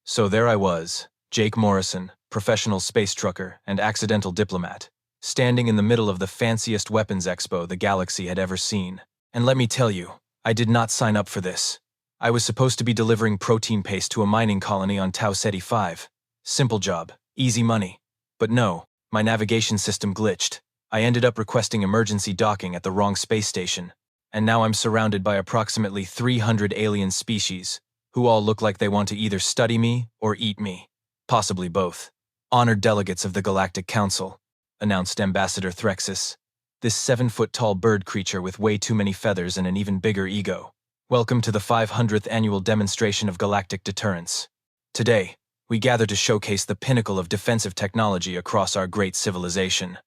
So there I was, Jake Morrison, professional space trucker and accidental diplomat, standing in the middle of the fanciest weapons expo the galaxy had ever seen. And let me tell you, I did not sign up for this. I was supposed to be delivering protein paste to a mining colony on Tau Ceti 5. Simple job, easy money. But no, my navigation system glitched. I ended up requesting emergency docking at the wrong space station, and now I'm surrounded by approximately 300 alien species, who all look like they want to either study me or eat me. Possibly both. Honored delegates of the Galactic Council, announced Ambassador Threxus, this 7-foot-tall bird creature with way too many feathers and an even bigger ego. Welcome to the 500th annual demonstration of galactic deterrence. Today, we gather to showcase the pinnacle of defensive technology across our great civilization.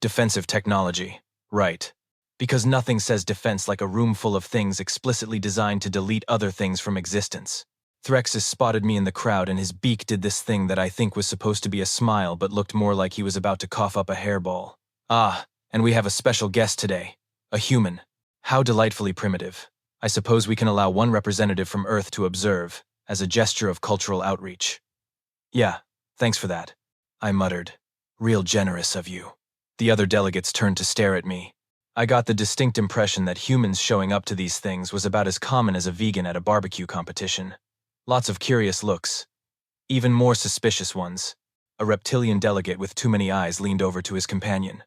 Defensive technology, right. Because nothing says defense like a room full of things explicitly designed to delete other things from existence. Threxus spotted me in the crowd and his beak did this thing that I think was supposed to be a smile but looked more like he was about to cough up a hairball. Ah, and we have a special guest today. A human. How delightfully primitive. I suppose we can allow one representative from Earth to observe, as a gesture of cultural outreach. Yeah, thanks for that, I muttered. Real generous of you. The other delegates turned to stare at me. I got the distinct impression that humans showing up to these things was about as common as a vegan at a barbecue competition. Lots of curious looks. Even more suspicious ones. A reptilian delegate with too many eyes leaned over to his companion.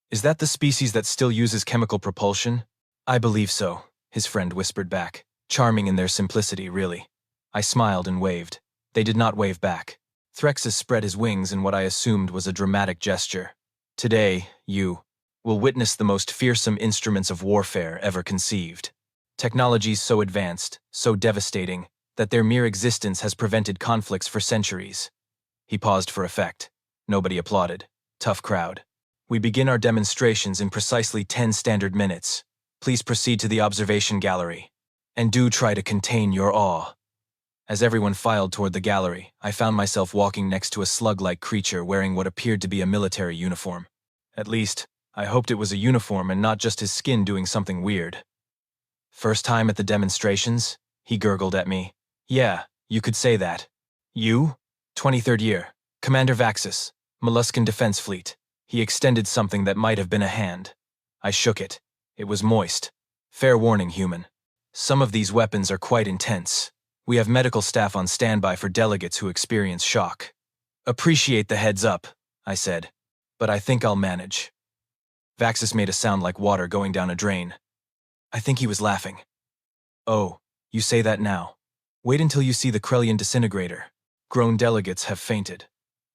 Is that the species that still uses chemical propulsion? I believe so, his friend whispered back. Charming in their simplicity, really. I smiled and waved. They did not wave back. Threxus spread his wings in what I assumed was a dramatic gesture. Today, you will witness the most fearsome instruments of warfare ever conceived. Technologies so advanced, so devastating, that their mere existence has prevented conflicts for centuries. He paused for effect. Nobody applauded. Tough crowd. We begin our demonstrations in precisely 10 standard minutes. Please proceed to the observation gallery. And do try to contain your awe. As everyone filed toward the gallery, I found myself walking next to a slug-like creature wearing what appeared to be a military uniform. At least, I hoped it was a uniform and not just his skin doing something weird. First time at the demonstrations? He gurgled at me. Yeah, you could say that. You? 23rd year. Commander Vaxus, Molluscan Defense Fleet. He extended something that might have been a hand. I shook it. It was moist. Fair warning, human. Some of these weapons are quite intense. We have medical staff on standby for delegates who experience shock. Appreciate the heads up, I said. But I think I'll manage. Vaxus made a sound like water going down a drain. I think he was laughing. Oh, you say that now. Wait until you see the Krellian disintegrator. Grown delegates have fainted.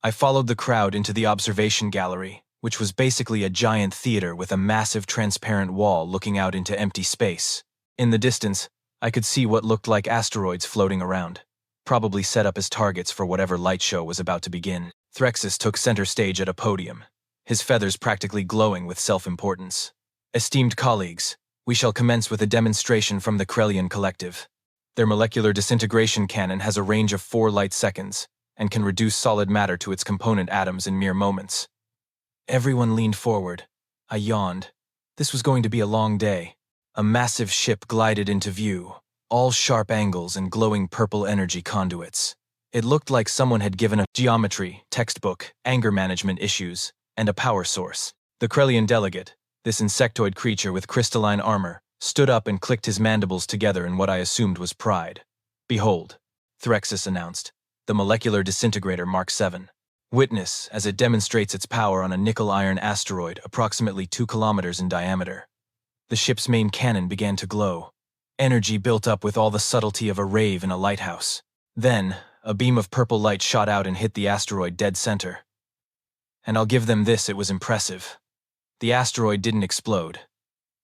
I followed the crowd into the observation gallery, which was basically a giant theater with a massive transparent wall looking out into empty space. In the distance, I could see what looked like asteroids floating around, probably set up as targets for whatever light show was about to begin. Threxus took center stage at a podium, his feathers practically glowing with self-importance. Esteemed colleagues, we shall commence with a demonstration from the Krellian Collective. Their molecular disintegration cannon has a range of 4 light seconds and can reduce solid matter to its component atoms in mere moments. Everyone leaned forward. I yawned. This was going to be a long day. A massive ship glided into view, all sharp angles and glowing purple energy conduits. It looked like someone had given a geometry, textbook, anger management issues, and a power source. The Krellian delegate, this insectoid creature with crystalline armor, stood up and clicked his mandibles together in what I assumed was pride. Behold, Threxus announced, the molecular disintegrator Mark 7. Witness as it demonstrates its power on a nickel-iron asteroid approximately 2 kilometers in diameter. The ship's main cannon began to glow. Energy built up with all the subtlety of a rave in a lighthouse. Then, a beam of purple light shot out and hit the asteroid dead center. And I'll give them this, it was impressive. The asteroid didn't explode.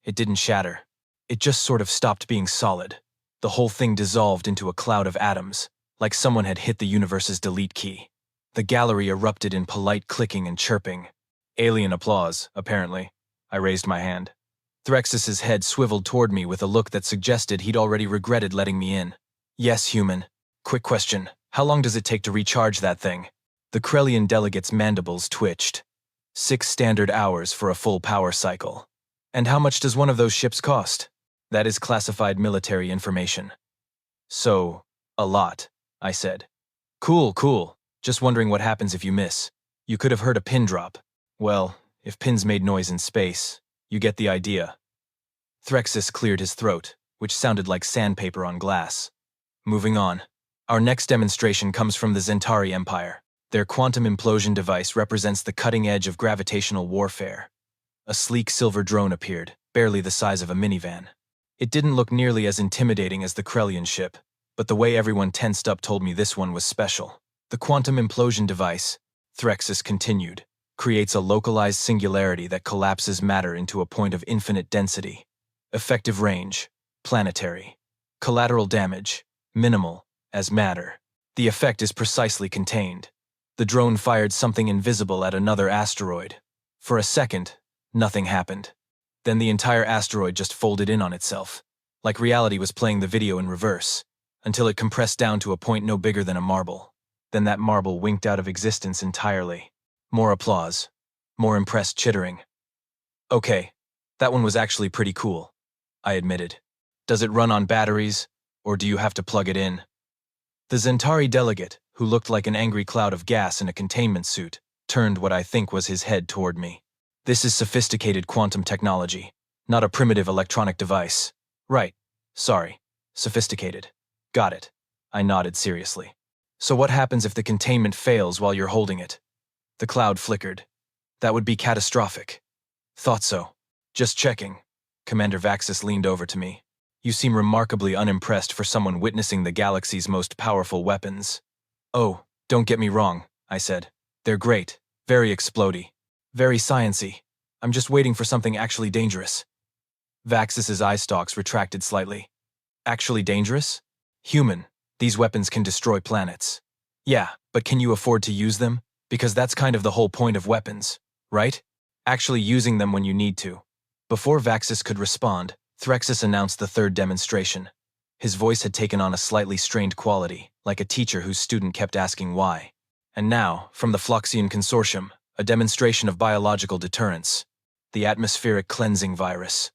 It didn't shatter. It just sort of stopped being solid. The whole thing dissolved into a cloud of atoms, like someone had hit the universe's delete key. The gallery erupted in polite clicking and chirping. Alien applause, apparently. I raised my hand. Threxus's head swiveled toward me with a look that suggested he'd already regretted letting me in. Yes, human. Quick question. How long does it take to recharge that thing? The Krellian delegate's mandibles twitched. 6 standard hours for a full power cycle. And how much does one of those ships cost? That is classified military information. So, a lot, I said. Cool, cool. Just wondering what happens if you miss. You could have heard a pin drop. Well, if pins made noise in space, you get the idea. Threxus cleared his throat, which sounded like sandpaper on glass. Moving on. Our next demonstration comes from the Zentari Empire. Their quantum implosion device represents the cutting edge of gravitational warfare. A sleek silver drone appeared, barely the size of a minivan. It didn't look nearly as intimidating as the Krellian ship, but the way everyone tensed up told me this one was special. The quantum implosion device, Threxus continued, creates a localized singularity that collapses matter into a point of infinite density. Effective range, planetary. Collateral damage, minimal, as matter. The effect is precisely contained. The drone fired something invisible at another asteroid. For a second, nothing happened. Then the entire asteroid just folded in on itself, like reality was playing the video in reverse, until it compressed down to a point no bigger than a marble. Then that marble winked out of existence entirely. More applause. More impressed chittering. Okay, that one was actually pretty cool, I admitted. Does it run on batteries, or do you have to plug it in? The Zentari delegate, who looked like an angry cloud of gas in a containment suit, turned what I think was his head toward me. This is sophisticated quantum technology, not a primitive electronic device. Right. Sorry. Sophisticated. Got it. I nodded seriously. So what happens if the containment fails while you're holding it? The cloud flickered. That would be catastrophic. Thought so. Just checking. Commander Vaxis leaned over to me. You seem remarkably unimpressed for someone witnessing the galaxy's most powerful weapons. Oh, don't get me wrong, I said. They're great. Very explodey. Very science-y. I'm just waiting for something actually dangerous. Vaxis's eye stalks retracted slightly. Actually dangerous? Human. These weapons can destroy planets. Yeah, but can you afford to use them? Because that's kind of the whole point of weapons, right? Actually using them when you need to. Before Vaxis could respond, Threxus announced the third demonstration. His voice had taken on a slightly strained quality, like a teacher whose student kept asking why. And now, from the Floxian Consortium, a demonstration of biological deterrence. The atmospheric cleansing virus.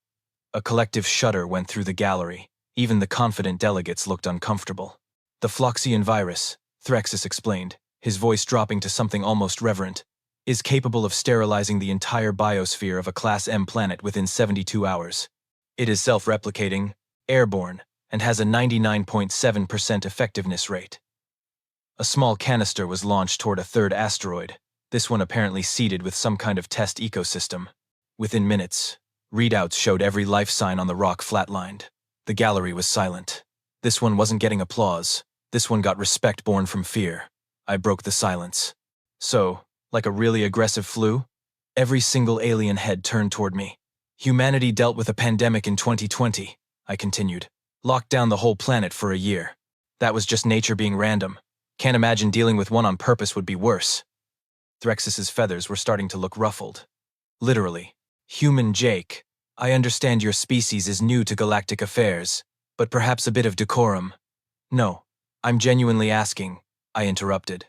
A collective shudder went through the gallery. Even the confident delegates looked uncomfortable. The Floxian virus, Threxus explained, his voice dropping to something almost reverent, is capable of sterilizing the entire biosphere of a Class M planet within 72 hours. It is self-replicating, airborne, and has a 99.7% effectiveness rate. A small canister was launched toward a third asteroid, this one apparently seeded with some kind of test ecosystem. Within minutes, readouts showed every life sign on the rock flatlined. The gallery was silent. This one wasn't getting applause. This one got respect born from fear. I broke the silence. So, like a really aggressive flu, every single alien head turned toward me. Humanity dealt with a pandemic in 2020, I continued. Locked down the whole planet for a year. That was just nature being random. Can't imagine dealing with one on purpose would be worse. Threxus's feathers were starting to look ruffled. Literally. Human Jake, I understand your species is new to galactic affairs, but perhaps a bit of decorum. No, I'm genuinely asking, I interrupted.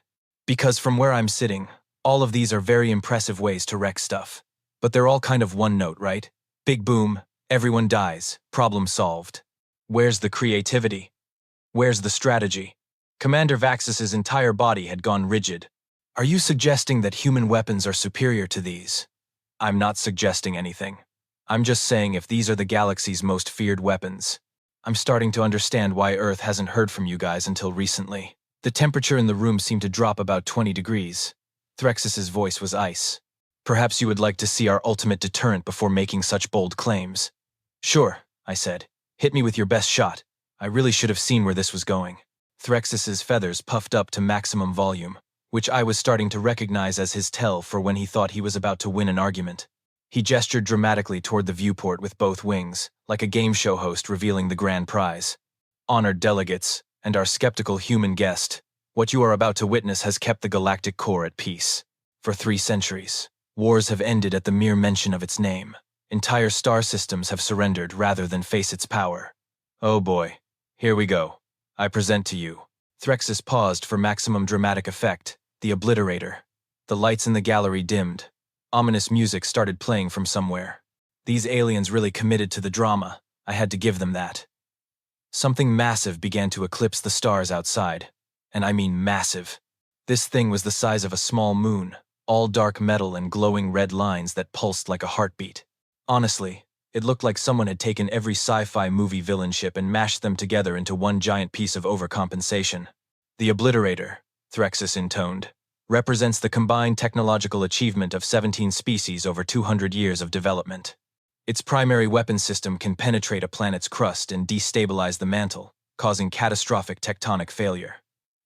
Because from where I'm sitting, all of these are very impressive ways to wreck stuff. But they're all kind of one note, right? Big boom, everyone dies, problem solved. Where's the creativity? Where's the strategy? Commander Vaxis's entire body had gone rigid. Are you suggesting that human weapons are superior to these? I'm not suggesting anything. I'm just saying if these are the galaxy's most feared weapons. I'm starting to understand why Earth hasn't heard from you guys until recently. The temperature in the room seemed to drop about 20 degrees. Threxus's voice was ice. Perhaps you would like to see our ultimate deterrent before making such bold claims. Sure, I said. Hit me with your best shot. I really should have seen where this was going. Threxus's feathers puffed up to maximum volume, which I was starting to recognize as his tell for when he thought he was about to win an argument. He gestured dramatically toward the viewport with both wings, like a game show host revealing the grand prize. Honored delegates, and our skeptical human guest, what you are about to witness has kept the galactic core at peace. For 3 centuries, wars have ended at the mere mention of its name. Entire star systems have surrendered rather than face its power. Oh boy, here we go. I present to you. Threxus paused for maximum dramatic effect, the obliterator. The lights in the gallery dimmed. Ominous music started playing from somewhere. These aliens really committed to the drama. I had to give them that. Something massive began to eclipse the stars outside. And I mean massive. This thing was the size of a small moon, all dark metal and glowing red lines that pulsed like a heartbeat. Honestly, it looked like someone had taken every sci-fi movie villain ship and mashed them together into one giant piece of overcompensation. The Obliterator, Threxus intoned, represents the combined technological achievement of 17 species over 200 years of development. Its primary weapon system can penetrate a planet's crust and destabilize the mantle, causing catastrophic tectonic failure.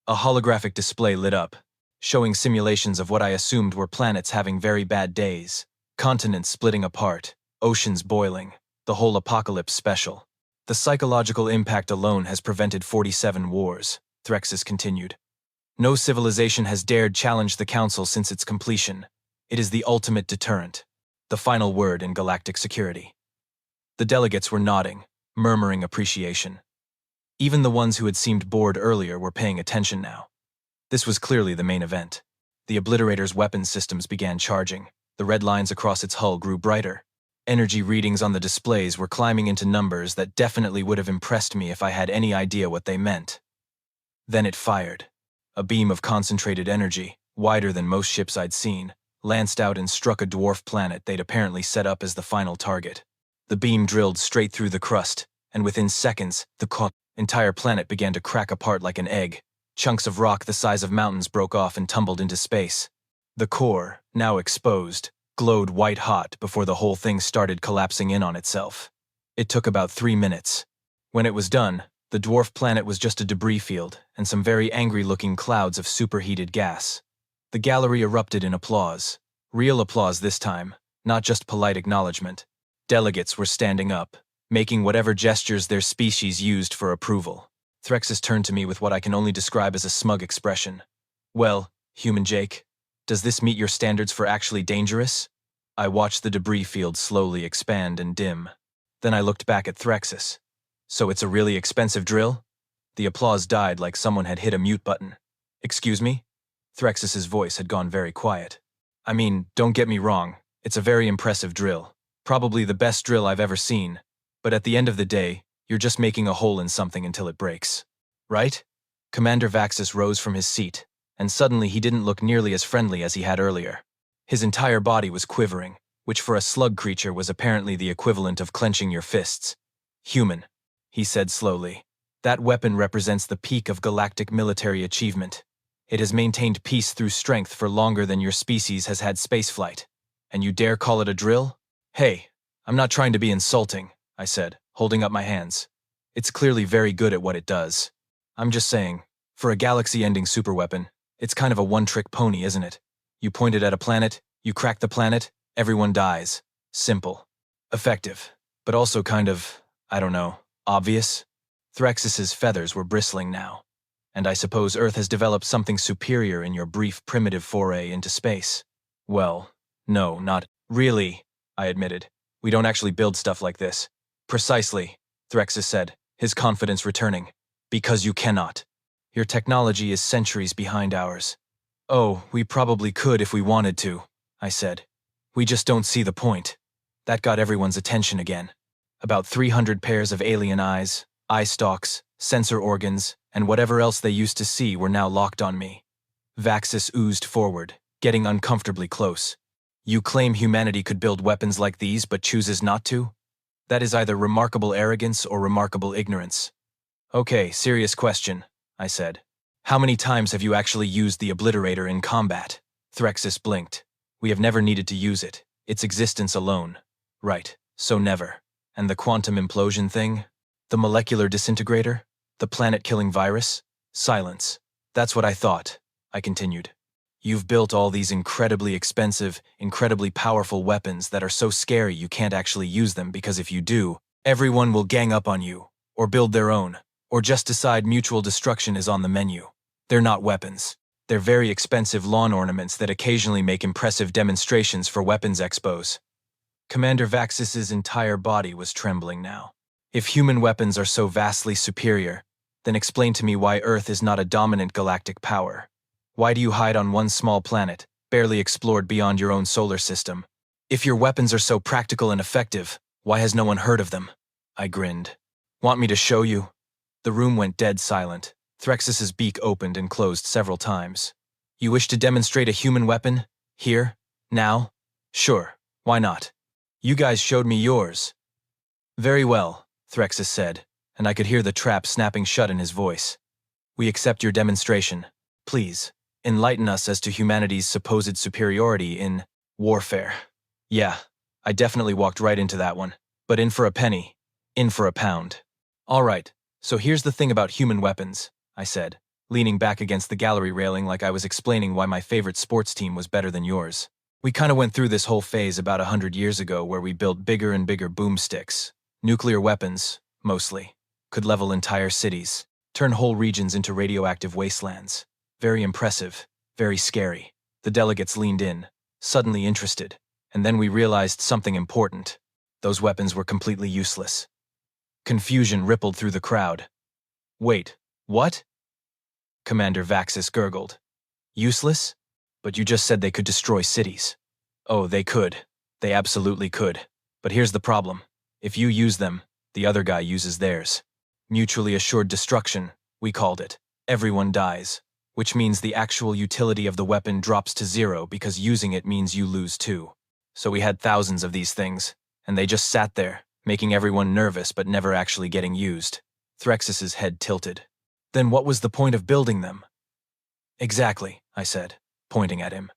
A holographic display lit up, showing simulations of what I assumed were planets having very bad days, continents splitting apart, oceans boiling, the whole apocalypse special. The psychological impact alone has prevented 47 wars, Threxus continued. No civilization has dared challenge the Council since its completion. It is the ultimate deterrent, the final word in galactic security. The delegates were nodding, murmuring appreciation. Even the ones who had seemed bored earlier were paying attention now. This was clearly the main event. The Obliterator's weapons systems began charging. The red lines across its hull grew brighter. Energy readings on the displays were climbing into numbers that definitely would have impressed me if I had any idea what they meant. Then it fired. A beam of concentrated energy, wider than most ships I'd seen, lanced out and struck a dwarf planet they'd apparently set up as the final target. The beam drilled straight through the crust, and within seconds, the entire planet began to crack apart like an egg. Chunks of rock the size of mountains broke off and tumbled into space. The core, now exposed, glowed white-hot before the whole thing started collapsing in on itself. It took about 3 minutes. When it was done, the dwarf planet was just a debris field and some very angry-looking clouds of superheated gas. The gallery erupted in applause. Real applause this time, not just polite acknowledgement. Delegates were standing up, making whatever gestures their species used for approval. Threxus turned to me with what I can only describe as a smug expression. Well, human Jake, does this meet your standards for actually dangerous? I watched the debris field slowly expand and dim. Then I looked back at Threxus. So it's a really expensive drill? The applause died like someone had hit a mute button. Excuse me? Threxus's voice had gone very quiet. I mean, don't get me wrong, it's a very impressive drill. Probably the best drill I've ever seen. But at the end of the day, you're just making a hole in something until it breaks. Right? Commander Vaxus rose from his seat, and suddenly he didn't look nearly as friendly as he had earlier. His entire body was quivering, which for a slug creature was apparently the equivalent of clenching your fists. Human, he said slowly. That weapon represents the peak of galactic military achievement. It has maintained peace through strength for longer than your species has had spaceflight. And you dare call it a drill? Hey, I'm not trying to be insulting, I said, holding up my hands. It's clearly very good at what it does. I'm just saying, for a galaxy-ending superweapon, it's kind of a one-trick pony, isn't it? You point it at a planet, you crack the planet, everyone dies. Simple. Effective. But also kind of, I don't know, obvious? Threxus's feathers were bristling now. And I suppose Earth has developed something superior in your brief primitive foray into space. Well, no, not really, I admitted. We don't actually build stuff like this. Precisely, Threxus said, his confidence returning. Because you cannot. Your technology is centuries behind ours. Oh, we probably could if we wanted to, I said. We just don't see the point. That got everyone's attention again. About 300 pairs of alien eyes, eye stalks, sensor organs, and whatever else they used to see were now locked on me. Vaxus oozed forward, getting uncomfortably close. You claim humanity could build weapons like these but chooses not to? That is either remarkable arrogance or remarkable ignorance. Okay, serious question, I said. How many times have you actually used the Obliterator in combat? Threxus blinked. We have never needed to use it. Its existence alone. Right, so never. And the quantum implosion thing? The molecular disintegrator? The planet-killing virus? Silence. That's what I thought, I continued. You've built all these incredibly expensive, incredibly powerful weapons that are so scary you can't actually use them because if you do, everyone will gang up on you, or build their own, or just decide mutual destruction is on the menu. They're not weapons. They're very expensive lawn ornaments that occasionally make impressive demonstrations for weapons expos. Commander Vaxus's entire body was trembling now. If human weapons are so vastly superior, then explain to me why Earth is not a dominant galactic power. Why do you hide on one small planet, barely explored beyond your own solar system? If your weapons are so practical and effective, why has no one heard of them? I grinned. Want me to show you? The room went dead silent. Threxus's beak opened and closed several times. You wish to demonstrate a human weapon? Here? Now? Sure, why not? You guys showed me yours. Very well, Threxus said, and I could hear the trap snapping shut in his voice. We accept your demonstration. Please, enlighten us as to humanity's supposed superiority in warfare. Yeah, I definitely walked right into that one. But in for a penny, in for a pound. All right, so here's the thing about human weapons, I said, leaning back against the gallery railing like I was explaining why my favorite sports team was better than yours. We kind of went through this whole phase about 100 years ago where we built bigger and bigger boomsticks. Nuclear weapons, mostly, could level entire cities, turn whole regions into radioactive wastelands. Very impressive, very scary. The delegates leaned in, suddenly interested, and then we realized something important. Those weapons were completely useless. Confusion rippled through the crowd. Wait, what? Commander Vaxis gurgled. Useless? But you just said they could destroy cities. Oh, they could. They absolutely could. But here's the problem. If you use them, the other guy uses theirs. Mutually assured destruction, we called it. Everyone dies, which means the actual utility of the weapon drops to zero because using it means you lose too. So we had thousands of these things, and they just sat there, making everyone nervous but never actually getting used. Threxus's head tilted. Then what was the point of building them? Exactly, I said, pointing at him.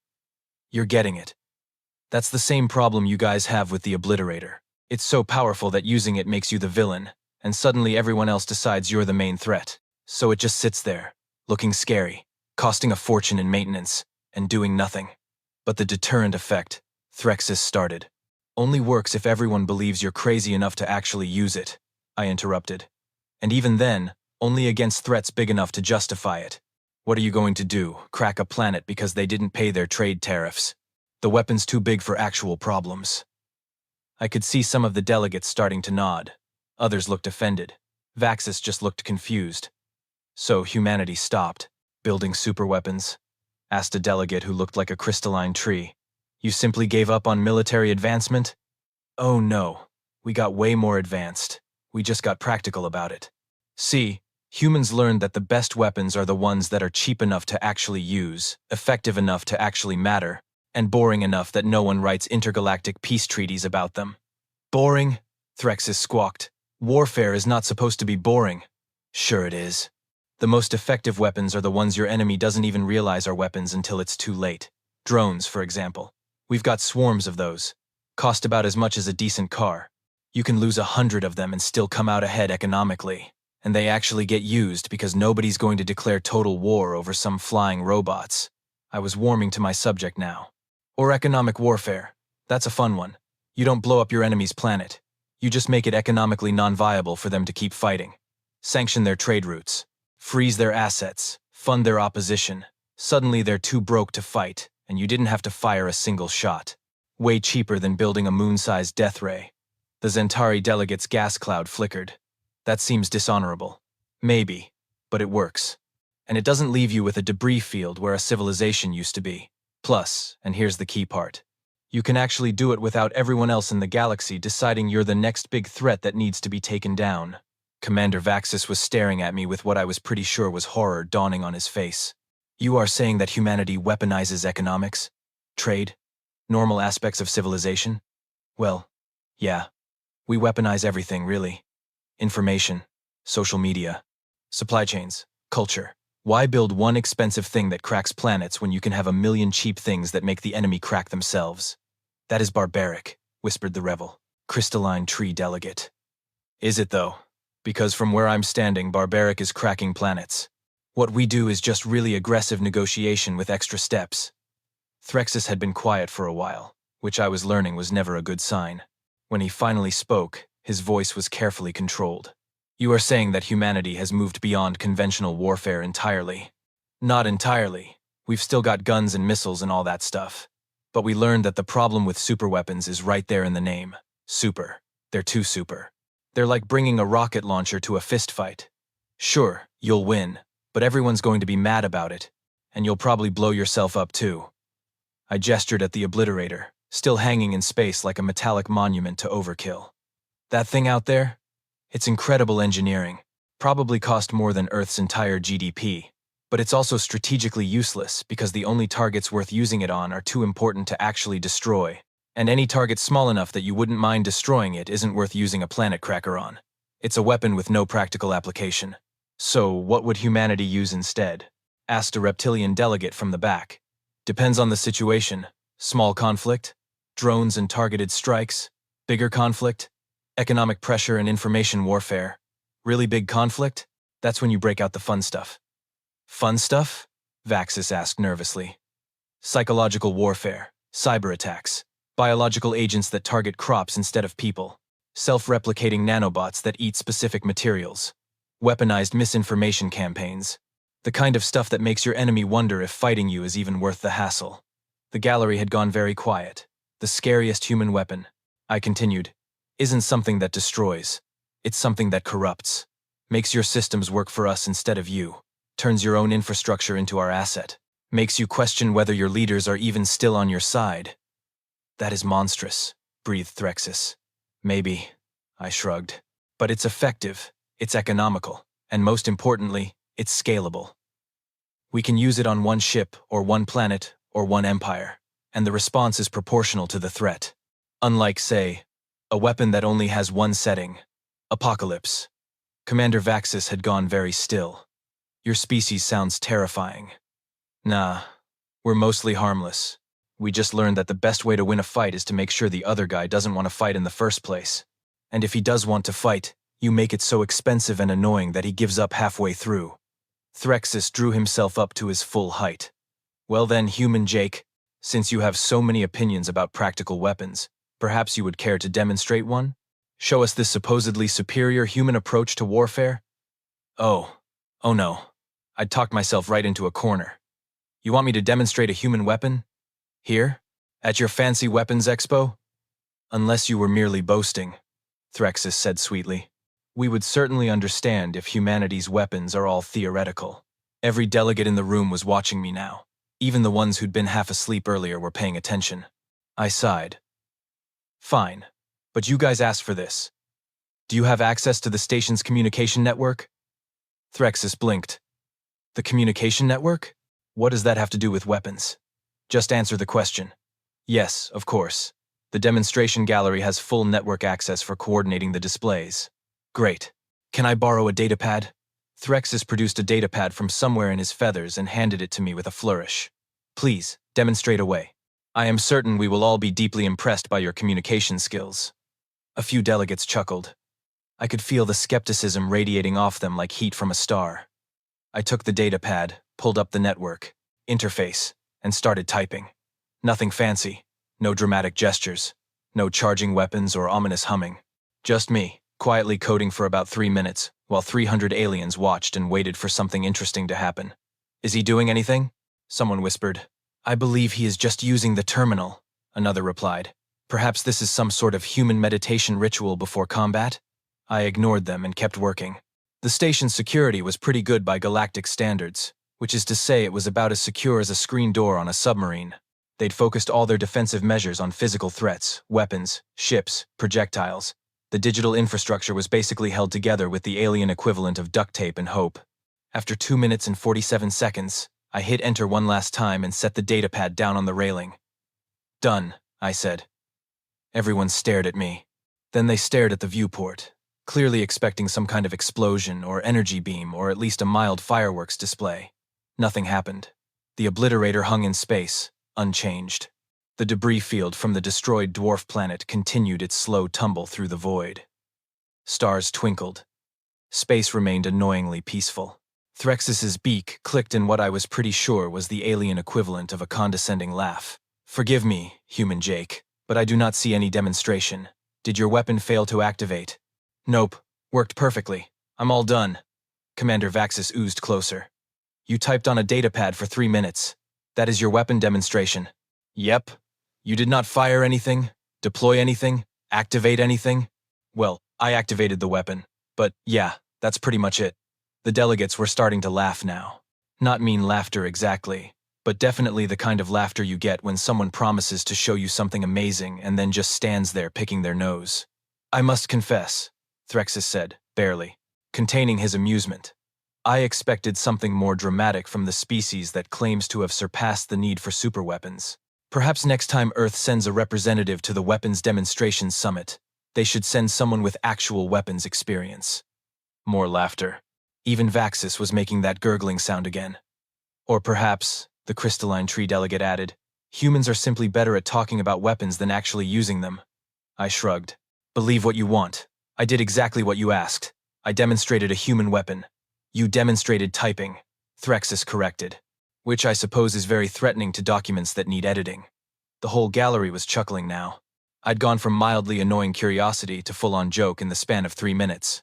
You're getting it. That's the same problem you guys have with the Obliterator. It's so powerful that using it makes you the villain, and suddenly everyone else decides you're the main threat. So it just sits there, looking scary, costing a fortune in maintenance, and doing nothing. But the deterrent effect, Threxus started, only works if everyone believes you're crazy enough to actually use it, I interrupted. And even then, only against threats big enough to justify it. What are you going to do, crack a planet because they didn't pay their trade tariffs? The weapon's too big for actual problems. I could see some of the delegates starting to nod. Others looked offended. Vaxis just looked confused. So humanity stopped building superweapons? Asked a delegate who looked like a crystalline tree. You simply gave up on military advancement? Oh no, we got way more advanced. We just got practical about it. See, humans learned that the best weapons are the ones that are cheap enough to actually use, effective enough to actually matter, and boring enough that no one writes intergalactic peace treaties about them. Boring? Threxus squawked. Warfare is not supposed to be boring. Sure it is. The most effective weapons are the ones your enemy doesn't even realize are weapons until it's too late. Drones, for example. We've got swarms of those. Cost about as much as a decent car. You can lose 100 of them and still come out ahead economically. And they actually get used because nobody's going to declare total war over some flying robots. I was warming to my subject now. Or economic warfare. That's a fun one. You don't blow up your enemy's planet. You just make it economically non-viable for them to keep fighting. Sanction their trade routes. Freeze their assets. Fund their opposition. Suddenly they're too broke to fight, and you didn't have to fire a single shot. Way cheaper than building a moon-sized death ray. The Zentari delegate's gas cloud flickered. That seems dishonorable. Maybe, but it works. And it doesn't leave you with a debris field where a civilization used to be. Plus, and here's the key part, you can actually do it without everyone else in the galaxy deciding you're the next big threat that needs to be taken down. Commander Vaxis was staring at me with what I was pretty sure was horror dawning on his face. You are saying that humanity weaponizes economics? Trade? Normal aspects of civilization? Well, yeah. We weaponize everything, really. Information, social media, supply chains, culture. Why build one expensive thing that cracks planets when you can have a million cheap things that make the enemy crack themselves? That is barbaric, whispered the rebel, crystalline tree delegate. Is it though? Because from where I'm standing, barbaric is cracking planets. What we do is just really aggressive negotiation with extra steps. Threxus had been quiet for a while, which I was learning was never a good sign. When he finally spoke, his voice was carefully controlled. You are saying that humanity has moved beyond conventional warfare entirely. Not entirely. We've still got guns and missiles and all that stuff. But we learned that the problem with superweapons is right there in the name. Super. They're too super. They're like bringing a rocket launcher to a fistfight. Sure, you'll win, but everyone's going to be mad about it, and you'll probably blow yourself up too. I gestured at the Obliterator, still hanging in space like a metallic monument to overkill. That thing out there? It's incredible engineering, Probably cost more than Earth's entire GDP. But it's also strategically useless because the only targets worth using it on are too important to actually destroy. And any target small enough that you wouldn't mind destroying it isn't worth using a planet cracker on. It's a weapon with no practical application. So, what would humanity use instead? Asked a reptilian delegate from the back. Depends on the situation. Small conflict? Drones and targeted strikes? Bigger conflict? Economic pressure and information warfare? Really big conflict? That's when you break out the fun stuff. Fun stuff? Vaxis asked nervously. Psychological warfare, cyber attacks, biological agents that target crops instead of people, self-replicating nanobots that eat specific materials, weaponized misinformation campaigns, the kind of stuff that makes your enemy wonder if fighting you is even worth the hassle. The gallery had gone very quiet. The scariest human weapon, I continued, isn't something that destroys. It's something that corrupts, makes your systems work for us instead of you, turns your own infrastructure into our asset, makes you question whether your leaders are even still on your side. That is monstrous, breathed Threxis. Maybe, I shrugged. But it's effective, it's economical, and most importantly, it's scalable. We can use it on one ship, or one planet, or one empire, and the response is proportional to the threat. Unlike, say, a weapon that only has one setting, apocalypse. Commander Vaxis had gone very still. Your species sounds terrifying. Nah, we're mostly harmless. We just learned that the best way to win a fight is to make sure the other guy doesn't want to fight in the first place. And if he does want to fight, you make it so expensive and annoying that he gives up halfway through. Threxis drew himself up to his full height. Well then, human Jake, since you have so many opinions about practical weapons, perhaps you would care to demonstrate one? Show us this supposedly superior human approach to warfare? Oh no. I'd talked myself right into a corner. You want me to demonstrate a human weapon? Here? At your fancy weapons expo? Unless you were merely boasting, Threxis said sweetly. We would certainly understand if humanity's weapons are all theoretical. Every delegate in the room was watching me now. Even the ones who'd been half asleep earlier were paying attention. I sighed. Fine, but you guys asked for this. Do you have access to the station's communication network? Threxis blinked. The communication network? What does that have to do with weapons? Just answer the question. Yes, of course. The demonstration gallery has full network access for coordinating the displays. Great. Can I borrow a datapad? Threxis produced a datapad from somewhere in his feathers and handed it to me with a flourish. Please, demonstrate away. I am certain we will all be deeply impressed by your communication skills. A few delegates chuckled. I could feel the skepticism radiating off them like heat from a star. I took the datapad, pulled up the network, interface, and started typing. Nothing fancy, no dramatic gestures, no charging weapons or ominous humming. Just me, quietly coding for about 3 minutes, while 300 aliens watched and waited for something interesting to happen. Is he doing anything? Someone whispered. I believe he is just using the terminal, another replied. Perhaps this is some sort of human meditation ritual before combat? I ignored them and kept working. The station's security was pretty good by Galactic standards, which is to say it was about as secure as a screen door on a submarine. They'd focused all their defensive measures on physical threats, weapons, ships, projectiles. The digital infrastructure was basically held together with the alien equivalent of duct tape and hope. After 2 minutes and 47 seconds, I hit enter one last time and set the datapad down on the railing. Done, I said. Everyone stared at me. Then they stared at the viewport, clearly expecting some kind of explosion or energy beam or at least a mild fireworks display. Nothing happened. The obliterator hung in space, unchanged. The debris field from the destroyed dwarf planet continued its slow tumble through the void. Stars twinkled. Space remained annoyingly peaceful. Threxis's beak clicked in what I was pretty sure was the alien equivalent of a condescending laugh. Forgive me, human Jake, but I do not see any demonstration. Did your weapon fail to activate? Nope. Worked perfectly. I'm all done. Commander Vaxis oozed closer. You typed on a datapad for 3 minutes. That is your weapon demonstration. Yep. You did not fire anything, deploy anything, activate anything? Well, I activated the weapon. But yeah, that's pretty much it. The delegates were starting to laugh now. Not mean laughter exactly, but definitely the kind of laughter you get when someone promises to show you something amazing and then just stands there picking their nose. I must confess, Threxis said, barely. containing his amusement. I expected something more dramatic from the species that claims to have surpassed the need for superweapons. Perhaps next time Earth sends a representative to the Weapons Demonstration Summit, they should send someone with actual weapons experience. More laughter. Even Vaxis was making that gurgling sound again. Or perhaps, the crystalline tree delegate added, humans are simply better at talking about weapons than actually using them. I shrugged. Believe what you want. I did exactly what you asked. I demonstrated a human weapon. You demonstrated typing, Threxus corrected. Which I suppose is very threatening to documents that need editing. The whole gallery was chuckling now. I'd gone from mildly annoying curiosity to full-on joke in the span of 3 minutes.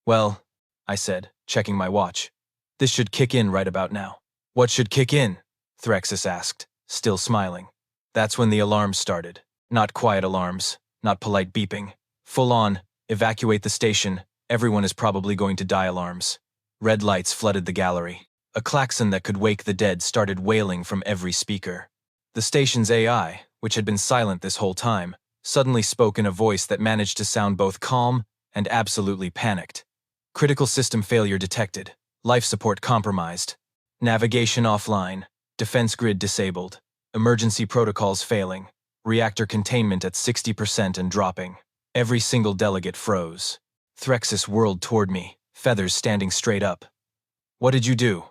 Well, I said, checking my watch. This should kick in right about now. What should kick in? Threxus asked, still smiling. That's when the alarms started. Not quiet alarms, not polite beeping. Full-on, evacuate the station, everyone is probably going to die alarms. Red lights flooded the gallery. A klaxon that could wake the dead started wailing from every speaker. The station's AI, which had been silent this whole time, suddenly spoke in a voice that managed to sound both calm and absolutely panicked. Critical system failure detected. Life support compromised. Navigation offline. Defense grid disabled. Emergency protocols failing. Reactor containment at 60% and dropping. Every single delegate froze. Threxus whirled toward me, feathers standing straight up. What did you do?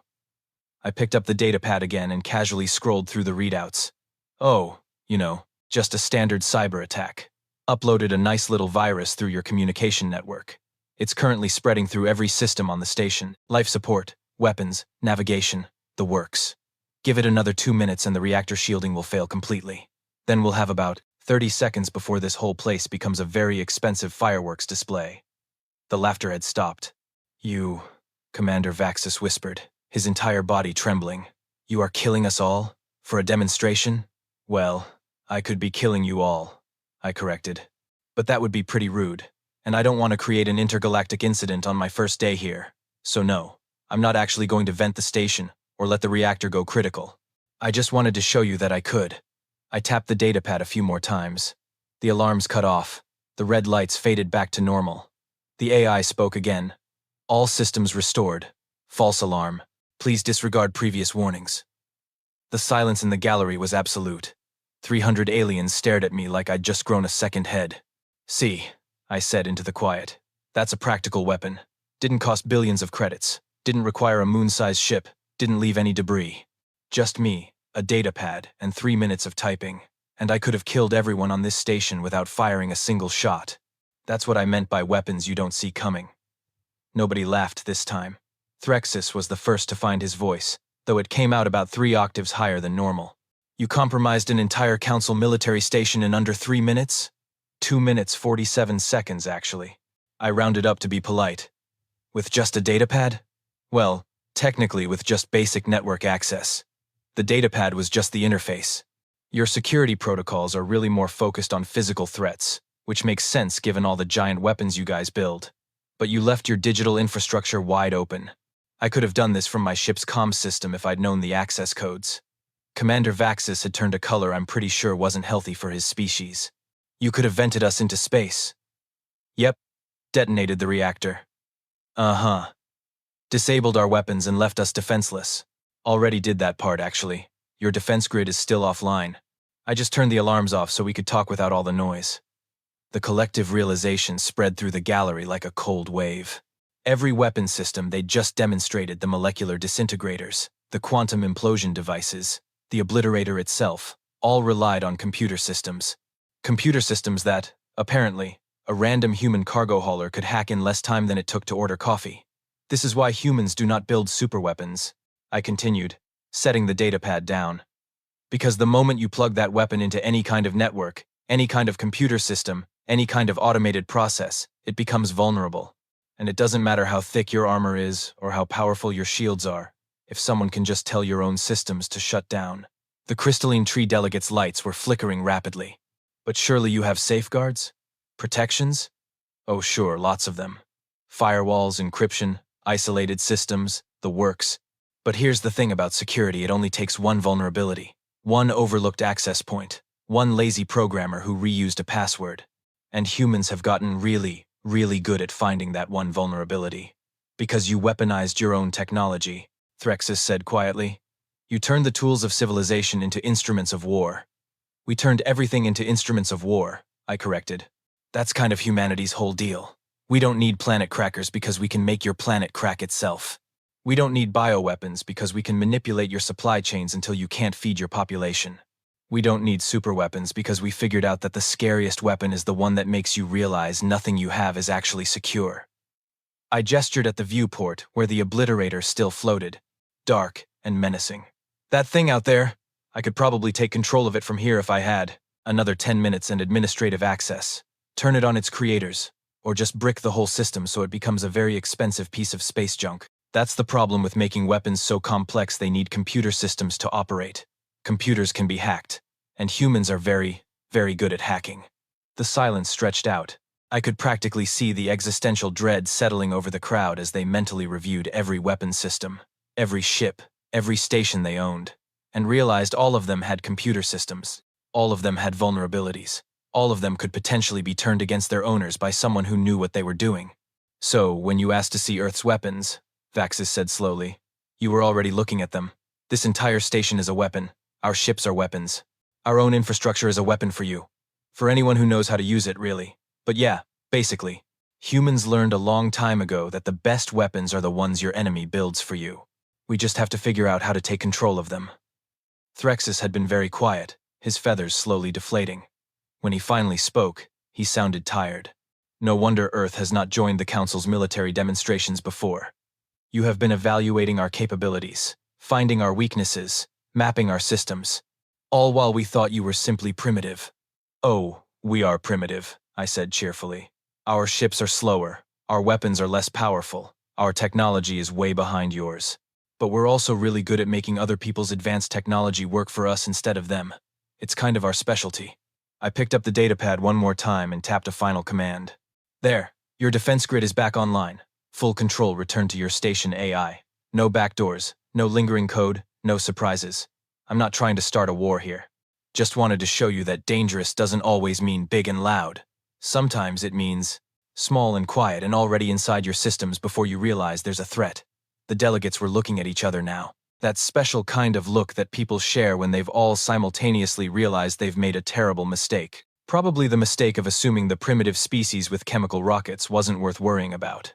I picked up the datapad again and casually scrolled through the readouts. Oh, just a standard cyber attack. Uploaded a nice little virus through your communication network. It's currently spreading through every system on the station. Life support, weapons, navigation, the works. Give it another 2 minutes and the reactor shielding will fail completely. Then we'll have about 30 seconds before this whole place becomes a very expensive fireworks display. The laughter had stopped. You, Commander Vaxis whispered, his entire body trembling. You are killing us all? For a demonstration? Well, I could be killing you all, I corrected. But that would be pretty rude, and I don't want to create an intergalactic incident on my first day here. So no, I'm not actually going to vent the station or let the reactor go critical. I just wanted to show you that I could. I tapped the datapad a few more times. The alarms cut off. The red lights faded back to normal. The AI spoke again. All systems restored. False alarm. Please disregard previous warnings. The silence in the gallery was absolute. 300 aliens stared at me like I'd just grown a second head. See, I said into the quiet. That's a practical weapon. Didn't cost billions of credits. Didn't require a moon-sized ship. Didn't leave any debris. Just me, a datapad, and 3 minutes of typing. And I could have killed everyone on this station without firing a single shot. That's what I meant by weapons you don't see coming. Nobody laughed this time. Threxus was the first to find his voice, though it came out about 3 octaves higher than normal. You compromised an entire council military station in under 3 minutes? 2 minutes 47 seconds, actually. I rounded up to be polite. With just a datapad? Well, technically with just basic network access. The datapad was just the interface. Your security protocols are really more focused on physical threats, which makes sense given all the giant weapons you guys build. But you left your digital infrastructure wide open. I could have done this from my ship's comms system if I'd known the access codes. Commander Vaxis had turned a color I'm pretty sure wasn't healthy for his species. You could have vented us into space. Yep. Detonated the reactor. Uh-huh. Disabled our weapons and left us defenseless. Already did that part, actually. Your defense grid is still offline. I just turned the alarms off so we could talk without all the noise. The collective realization spread through the gallery like a cold wave. Every weapon system they'd just demonstrated, the molecular disintegrators, the quantum implosion devices, the obliterator itself, all relied on computer systems. Computer systems that, apparently, a random human cargo hauler could hack in less time than it took to order coffee. This is why humans do not build superweapons, I continued, setting the datapad down. Because the moment you plug that weapon into any kind of network, any kind of computer system, any kind of automated process, it becomes vulnerable. And it doesn't matter how thick your armor is or how powerful your shields are, if someone can just tell your own systems to shut down. The crystalline tree delegate's lights were flickering rapidly. But surely you have safeguards? Protections? Oh sure, lots of them. Firewalls, encryption, isolated systems, the works. But here's the thing about security, it only takes one vulnerability, one overlooked access point, one lazy programmer who reused a password. And humans have gotten really, really good at finding that one vulnerability. Because you weaponized your own technology, Threxus said quietly. You turned the tools of civilization into instruments of war. We turned everything into instruments of war, I corrected. That's kind of humanity's whole deal. We don't need planet crackers because we can make your planet crack itself. We don't need bioweapons because we can manipulate your supply chains until you can't feed your population. We don't need superweapons because we figured out that the scariest weapon is the one that makes you realize nothing you have is actually secure. I gestured at the viewport where the obliterator still floated, dark and menacing. That thing out there, I could probably take control of it from here if I had another 10 minutes and administrative access, turn it on its creators, or just brick the whole system so it becomes a very expensive piece of space junk. That's the problem with making weapons so complex they need computer systems to operate. Computers can be hacked, and humans are very, very good at hacking. The silence stretched out. I could practically see the existential dread settling over the crowd as they mentally reviewed every weapon system, every ship, every station they owned, and realized all of them had computer systems. All of them had vulnerabilities. All of them could potentially be turned against their owners by someone who knew what they were doing. So, when you asked to see Earth's weapons, Vaxis said slowly, you were already looking at them. This entire station is a weapon. Our ships are weapons. Our own infrastructure is a weapon for you. For anyone who knows how to use it, really. But yeah, basically, humans learned a long time ago that the best weapons are the ones your enemy builds for you. We just have to figure out how to take control of them. Threxus had been very quiet, his feathers slowly deflating. When he finally spoke, he sounded tired. No wonder Earth has not joined the Council's military demonstrations before. You have been evaluating our capabilities, finding our weaknesses, mapping our systems, all while we thought you were simply primitive. Oh, we are primitive, I said cheerfully. Our ships are slower, our weapons are less powerful, our technology is way behind yours. But we're also really good at making other people's advanced technology work for us instead of them. It's kind of our specialty. I picked up the datapad one more time and tapped a final command. There, your defense grid is back online. Full control returned to your station AI. No backdoors, no lingering code, no surprises. I'm not trying to start a war here. Just wanted to show you that dangerous doesn't always mean big and loud. Sometimes it means small and quiet and already inside your systems before you realize there's a threat. The delegates were looking at each other now. That special kind of look that people share when they've all simultaneously realized they've made a terrible mistake. Probably the mistake of assuming the primitive species with chemical rockets wasn't worth worrying about.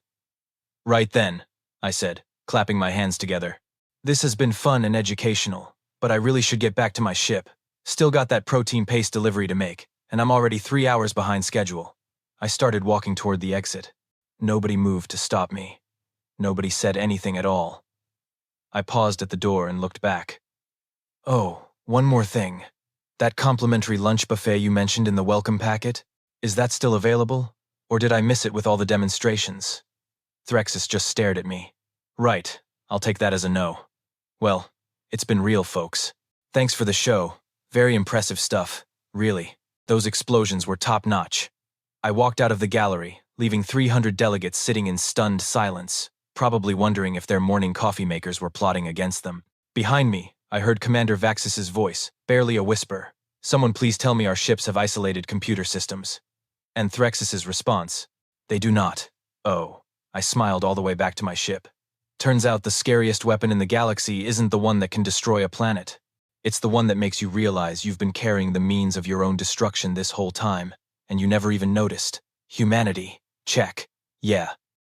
Right then, I said, clapping my hands together. This has been fun and educational, but I really should get back to my ship. Still got that protein paste delivery to make, and I'm already 3 hours behind schedule. I started walking toward the exit. Nobody moved to stop me. Nobody said anything at all. I paused at the door and looked back. Oh, one more thing. That complimentary lunch buffet you mentioned in the welcome packet, is that still available? Or did I miss it with all the demonstrations? Threxus just stared at me. Right, I'll take that as a no. Well, it's been real, folks. Thanks for the show. Very impressive stuff, really. Those explosions were top-notch. I walked out of the gallery, leaving 300 delegates sitting in stunned silence, probably wondering if their morning coffee makers were plotting against them. Behind me, I heard Commander Vaxis's voice, barely a whisper. Someone please tell me our ships have isolated computer systems. And Threxus's response, they do not. Oh, I smiled all the way back to my ship. Turns out the scariest weapon in the galaxy isn't the one that can destroy a planet. It's the one that makes you realize you've been carrying the means of your own destruction this whole time, and you never even noticed. Humanity. Check. Yeah,